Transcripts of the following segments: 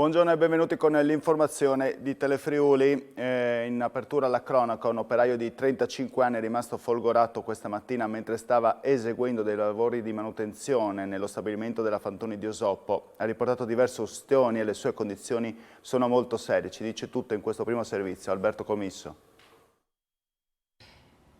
Buongiorno e benvenuti con l'informazione di Telefriuli. In apertura alla cronaca, un operaio di 35 anni è rimasto folgorato questa mattina mentre stava eseguendo dei lavori di manutenzione nello stabilimento della Fantoni di Osoppo. Ha riportato diverse ustioni e le sue condizioni sono molto serie. Ci dice tutto in questo primo servizio. Alberto Comisso.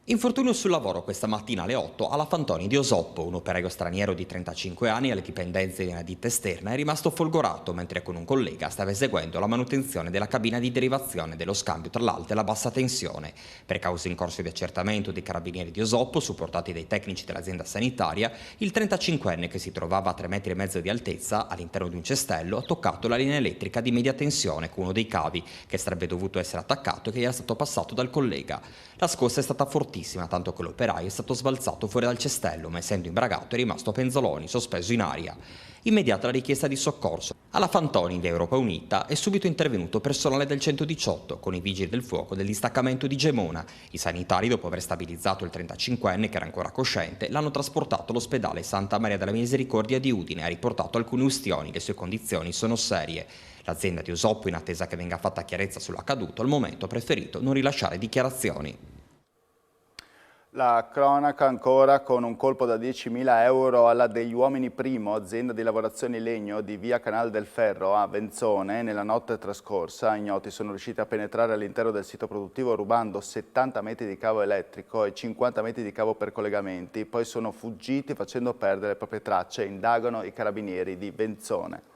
Infortunio sul lavoro questa mattina alle 8 alla Fantoni di Osoppo. Un operaio straniero di 35 anni alle dipendenze di una ditta esterna è rimasto folgorato mentre con un collega stava eseguendo la manutenzione della cabina di derivazione dello scambio tra l'alta e la bassa tensione. Per causa in corso di accertamento dei carabinieri di Osoppo, supportati dai tecnici dell'azienda sanitaria, il 35enne, che si trovava a 3,5 metri di altezza all'interno di un cestello, ha toccato la linea elettrica di media tensione con uno dei cavi che sarebbe dovuto essere attaccato e che era stato passato dal collega. La scossa è stata fortissima, tanto che l'operaio è stato sbalzato fuori dal cestello, ma essendo imbragato è rimasto a penzoloni, sospeso in aria. Immediata la richiesta di soccorso. Alla Fantoni di Europa Unita è subito intervenuto personale del 118 con i vigili del fuoco del distaccamento di Gemona. I sanitari, dopo aver stabilizzato il 35enne, che era ancora cosciente, l'hanno trasportato all'ospedale Santa Maria della Misericordia di Udine e ha riportato alcune ustioni. Le sue condizioni sono serie. L'azienda di Osoppo, in attesa che venga fatta chiarezza sull'accaduto, al momento ha preferito non rilasciare dichiarazioni. La cronaca ancora con un colpo da 10.000 euro alla Degli Uomini Primo, azienda di lavorazioni legno di via Canal del Ferro a Venzone. Nella notte trascorsa ignoti sono riusciti a penetrare all'interno del sito produttivo rubando 70 metri di cavo elettrico e 50 metri di cavo per collegamenti, poi sono fuggiti facendo perdere le proprie tracce. Indagano i carabinieri di Venzone.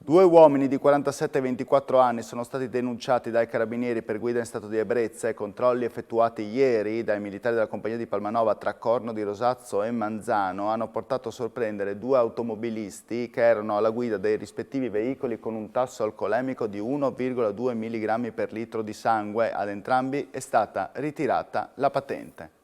2 uomini di 47 e 24 anni sono stati denunciati dai carabinieri per guida in stato di ebbrezza e controlli effettuati ieri dai militari della compagnia di Palmanova tra Corno di Rosazzo e Manzano hanno portato a sorprendere 2 automobilisti che erano alla guida dei rispettivi veicoli con un tasso alcolemico di 1,2 mg per litro di sangue. Ad entrambi è stata ritirata la patente.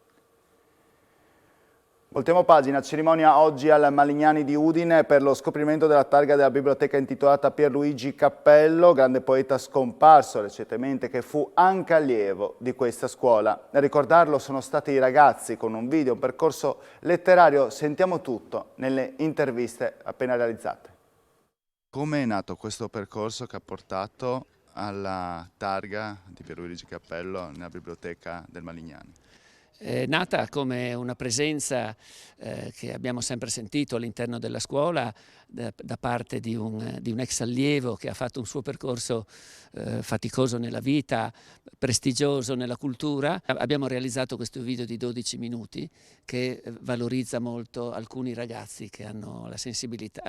Voltiamo pagina, cerimonia oggi al Malignani di Udine per lo scoprimento della targa della biblioteca intitolata Pierluigi Cappello, grande poeta scomparso recentemente che fu anche allievo di questa scuola. A ricordarlo sono stati i ragazzi con un video, un percorso letterario. Sentiamo tutto nelle interviste appena realizzate. Come è nato questo percorso che ha portato alla targa di Pierluigi Cappello nella biblioteca del Malignani? È nata come una presenza che abbiamo sempre sentito all'interno della scuola da parte di un ex allievo che ha fatto un suo percorso faticoso nella vita, prestigioso nella cultura. Abbiamo realizzato questo video di 12 minuti che valorizza molto alcuni ragazzi che hanno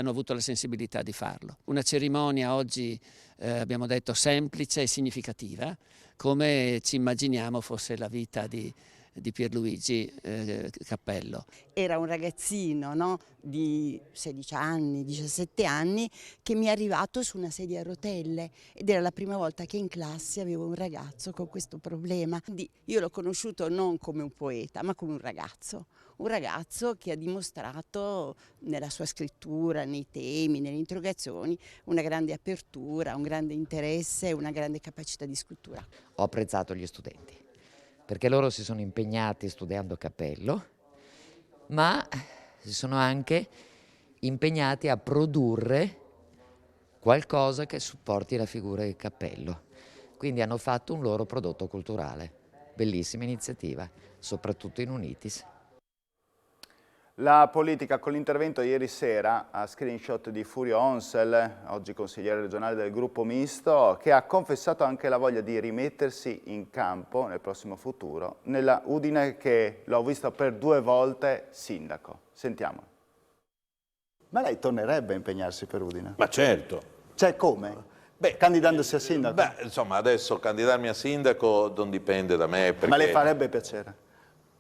avuto la sensibilità di farlo. Una cerimonia oggi, abbiamo detto, semplice e significativa, come ci immaginiamo fosse la vita di Pierluigi Cappello. Era un ragazzino, no? Di 16 anni, 17 anni, che mi è arrivato su una sedia a rotelle ed era la prima volta che in classe avevo un ragazzo con questo problema. Quindi io l'ho conosciuto non come un poeta, ma come un ragazzo che ha dimostrato nella sua scrittura, nei temi, nelle interrogazioni, una grande apertura, un grande interesse e una grande capacità di scrittura. Ho apprezzato gli studenti, perché loro si sono impegnati studiando Cappello, ma si sono anche impegnati a produrre qualcosa che supporti la figura di Cappello. Quindi hanno fatto un loro prodotto culturale. Bellissima iniziativa, soprattutto in Unitis. La politica con l'intervento ieri sera a screenshot di Furio Onsel, oggi consigliere regionale del gruppo misto, che ha confessato anche la voglia di rimettersi in campo nel prossimo futuro nella Udine che l'ho visto per 2 volte sindaco. Sentiamo. Ma lei tornerebbe a impegnarsi per Udine? Ma certo. Cioè come? Beh, candidandosi a sindaco? Beh, insomma, adesso candidarmi a sindaco non dipende da me. Perché... Ma le farebbe piacere?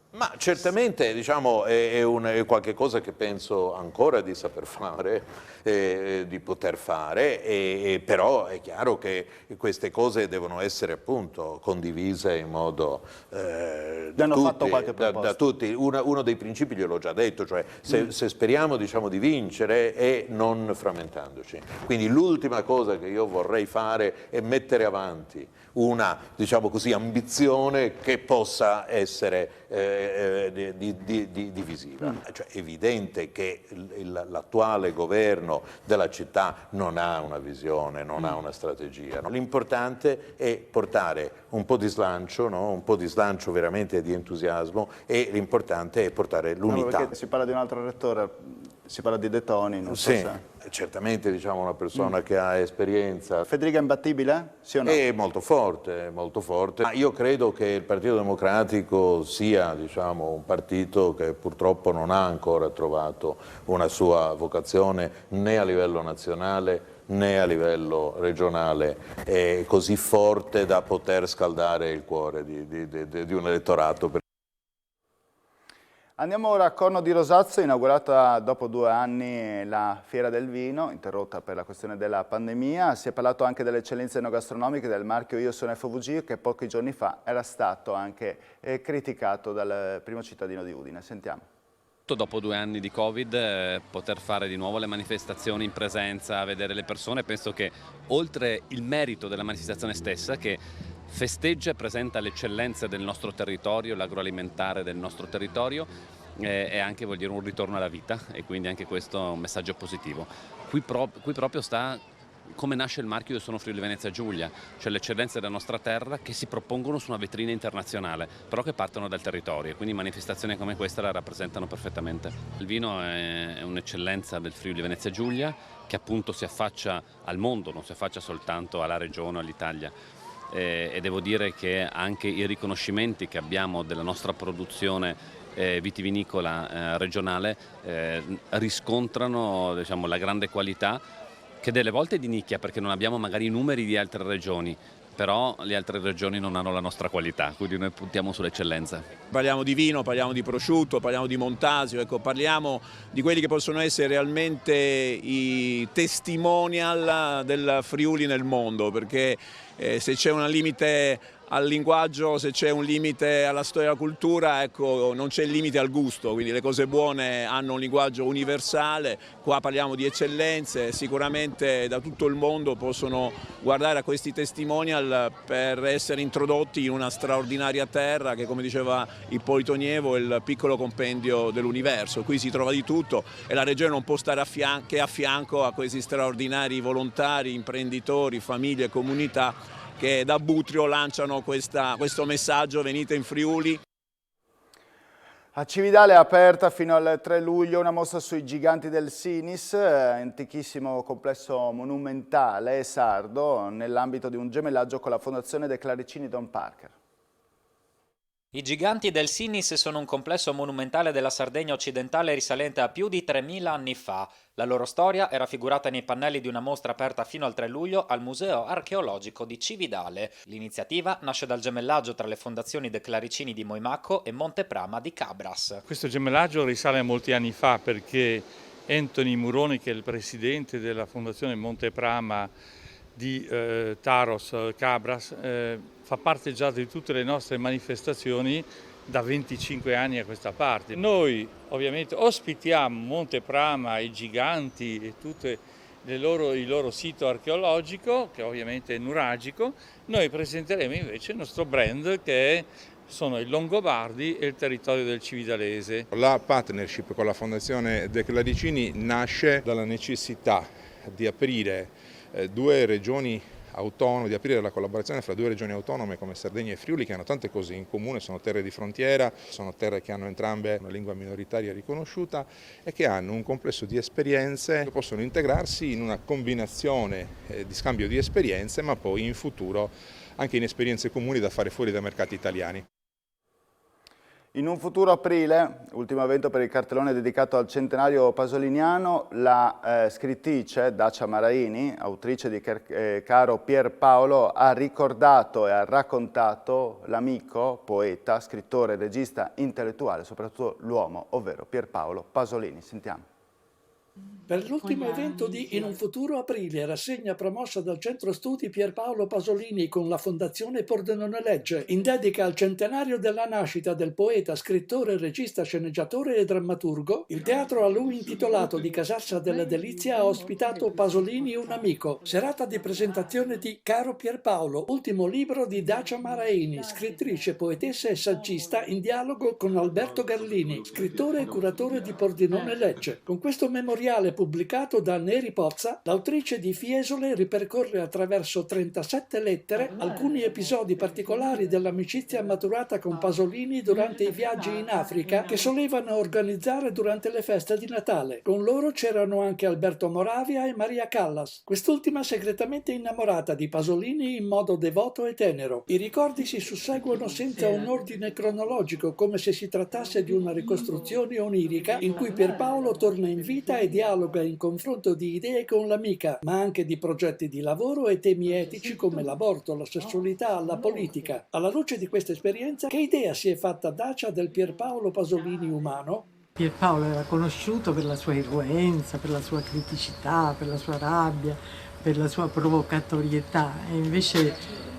Ma certamente, diciamo, è qualche cosa che penso ancora di saper fare, di poter fare, però è chiaro che queste cose devono essere appunto condivise in modo da tutti. Uno dei principi gliel'ho già detto, cioè se speriamo, diciamo, di vincere è non frammentandoci. Quindi l'ultima cosa che io vorrei fare è mettere avanti una, diciamo così, ambizione che possa essere divisiva. Cioè, è evidente che l'attuale governo della città non ha una visione, non ha una strategia. L'importante è portare un po' di slancio, no? Un po' di slancio veramente di entusiasmo, e l'importante è portare l'unità. Perché si parla di un altro rettore, si parla di De Toni, non so Sì, se... certamente, diciamo, una persona che ha esperienza. Federica è imbattibile? Sì o no? È molto forte, molto forte. Ma io credo che il Partito Democratico sia, diciamo, un partito che purtroppo non ha ancora trovato una sua vocazione né a livello nazionale né a livello regionale così forte da poter scaldare il cuore di un elettorato. Andiamo ora a Corno di Rosazzo, inaugurata dopo 2 anni la Fiera del Vino, interrotta per la questione della pandemia. Si è parlato anche delle eccellenze enogastronomiche del marchio Io sono FVG, che pochi giorni fa era stato anche criticato dal primo cittadino di Udine. Sentiamo. Dopo 2 anni di Covid, poter fare di nuovo le manifestazioni in presenza, vedere le persone, penso che oltre il merito della manifestazione stessa, che festeggia e presenta le eccellenze del nostro territorio, l'agroalimentare del nostro territorio, è anche, vuol dire, un ritorno alla vita, e quindi anche questo è un messaggio positivo. Qui proprio sta come nasce il marchio Io sono Friuli Venezia Giulia, cioè le eccellenze della nostra terra che si propongono su una vetrina internazionale, però che partono dal territorio, quindi manifestazioni come questa la rappresentano perfettamente. Il vino è un'eccellenza del Friuli Venezia Giulia, che appunto si affaccia al mondo, non si affaccia soltanto alla regione o all'Italia. E devo dire che anche i riconoscimenti che abbiamo della nostra produzione vitivinicola regionale riscontrano, diciamo, la grande qualità, che delle volte è di nicchia, perché non abbiamo magari i numeri di altre regioni, però le altre regioni non hanno la nostra qualità, quindi noi puntiamo sull'eccellenza. Parliamo di vino, parliamo di prosciutto, parliamo di Montasio, ecco, parliamo di quelli che possono essere realmente i testimonial del Friuli nel mondo, perché se c'è un limite al linguaggio, se c'è un limite alla storia e alla cultura, ecco, non c'è il limite al gusto, quindi le cose buone hanno un linguaggio universale. Qua parliamo di eccellenze, sicuramente da tutto il mondo possono guardare a questi testimonial per essere introdotti in una straordinaria terra che, come diceva Ippolito Nievo, è il piccolo compendio dell'universo. Qui si trova di tutto e la regione non può stare che a fianco a questi straordinari volontari, imprenditori, famiglie e comunità che da Butrio lanciano questo messaggio: venite in Friuli. A Cividale è aperta fino al 3 luglio una mostra sui giganti del Sinis, antichissimo complesso monumentale sardo, nell'ambito di un gemellaggio con la Fondazione De Claricini Don Parker. I giganti del Sinis sono un complesso monumentale della Sardegna occidentale risalente a più di 3000 anni fa. La loro storia è raffigurata nei pannelli di una mostra aperta fino al 3 luglio al Museo Archeologico di Cividale. L'iniziativa nasce dal gemellaggio tra le fondazioni De Claricini di Moimacco e Monteprama di Cabras. Questo gemellaggio risale a molti anni fa, perché Anthony Muroni, che è il presidente della fondazione Monteprama di Taros Cabras, fa parte già di tutte le nostre manifestazioni da 25 anni a questa parte. Noi ovviamente ospitiamo Monteprama, i giganti e tutto il loro sito archeologico, che ovviamente è nuragico. Noi presenteremo invece il nostro brand, che sono i Longobardi e il territorio del Cividalese. La partnership con la Fondazione De Claricini nasce dalla necessità di aprire due regioni autonome, di aprire la collaborazione fra 2 regioni autonome come Sardegna e Friuli, che hanno tante cose in comune, sono terre di frontiera, sono terre che hanno entrambe una lingua minoritaria riconosciuta e che hanno un complesso di esperienze che possono integrarsi in una combinazione di scambio di esperienze, ma poi in futuro anche in esperienze comuni da fare fuori dai mercati italiani. In un futuro aprile, ultimo evento per il cartellone dedicato al centenario pasoliniano, la scrittrice Dacia Maraini, autrice di Caro Pierpaolo, ha ricordato e ha raccontato l'amico, poeta, scrittore, regista, intellettuale, soprattutto l'uomo, ovvero Pierpaolo Pasolini. Sentiamo. Per l'ultimo evento di In un futuro aprile, rassegna promossa dal Centro Studi Pierpaolo Pasolini con la Fondazione Pordenone Legge, in dedica al centenario della nascita del poeta, scrittore, regista, sceneggiatore e drammaturgo, il teatro a lui intitolato di Casarsa della Delizia ha ospitato Pasolini un amico. Serata di presentazione di Caro Pierpaolo, ultimo libro di Dacia Maraini, scrittrice, poetessa e saggista in dialogo con Alberto Garlini, scrittore e curatore di Pordenone Legge. Con questo memoriale pubblicato da Neri Pozza, l'autrice di Fiesole ripercorre attraverso 37 lettere alcuni episodi particolari dell'amicizia maturata con Pasolini durante i viaggi in Africa che solevano organizzare durante le feste di Natale. Con loro c'erano anche Alberto Moravia e Maria Callas, quest'ultima segretamente innamorata di Pasolini in modo devoto e tenero. I ricordi si susseguono senza un ordine cronologico, come se si trattasse di una ricostruzione onirica in cui Pierpaolo torna in vita e dialoga in confronto di idee con l'amica, ma anche di progetti di lavoro e temi etici come l'aborto, la sessualità, la politica. Alla luce di questa esperienza, che idea si è fatta Dacia del Pierpaolo Pasolini umano? Pierpaolo era conosciuto per la sua irruenza, per la sua criticità, per la sua rabbia, per la sua provocatorietà, e invece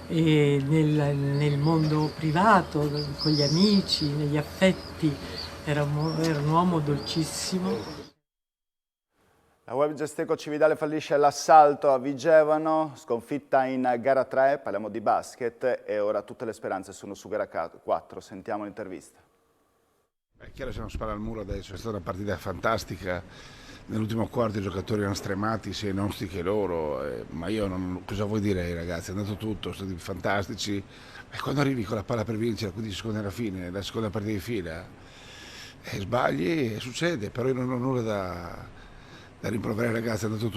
nel mondo privato, con gli amici, negli affetti, era un uomo dolcissimo. La Web Gesteco Cividale fallisce l'assalto a Vigevano, sconfitta in gara 3, parliamo di basket e ora tutte le speranze sono su gara 4. Sentiamo l'intervista. È chiaro che se non spara al muro adesso, è stata una partita fantastica. Nell'ultimo quarto i giocatori erano stremati, sia i nostri che loro, ma io non, cosa vuoi dire ragazzi, è andato tutto, sono stati fantastici. E quando arrivi con la palla per vincere, 15 secondi alla fine, la seconda partita di fila, sbagli e succede, però io non ho nulla da rimproverare ragazzi, è andato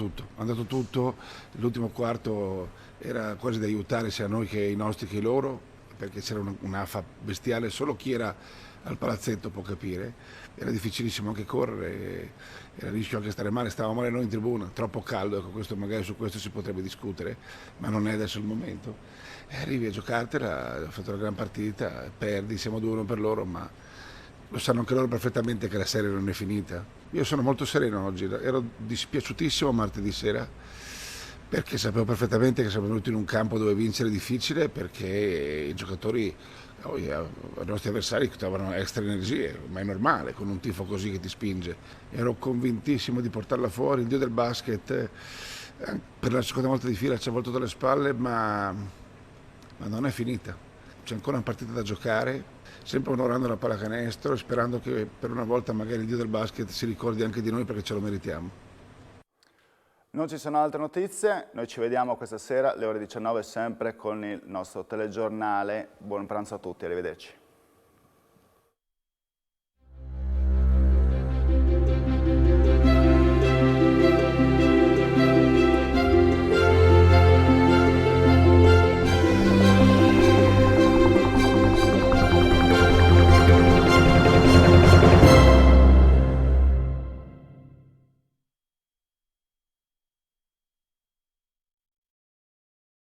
tutto, l'ultimo quarto era quasi da aiutare sia noi che i nostri che loro, perché c'era un'afa bestiale, solo chi era al palazzetto può capire, era difficilissimo anche correre, era a rischio anche stare male, stavamo male noi in tribuna, troppo caldo, ecco, magari su questo si potrebbe discutere, ma non è adesso il momento. Arrivi a giocartela, hai fatto una gran partita, perdi, siamo 2-1 per loro, ma lo sanno anche loro perfettamente che la serie non è finita. Io sono molto sereno oggi, ero dispiaciutissimo martedì sera, perché sapevo perfettamente che siamo venuti in un campo dove vincere è difficile, perché i giocatori, i nostri avversari avevano extra energie, ma è normale con un tifo così che ti spinge. Ero convintissimo di portarla fuori, il dio del basket, per la seconda volta di fila ci ha volto dalle spalle, ma non è finita. C'è ancora una partita da giocare, sempre onorando la pallacanestro, sperando che per una volta magari il dio del basket si ricordi anche di noi perché ce lo meritiamo. Non ci sono altre notizie, noi ci vediamo questa sera alle ore 19 sempre con il nostro telegiornale. Buon pranzo a tutti, arrivederci.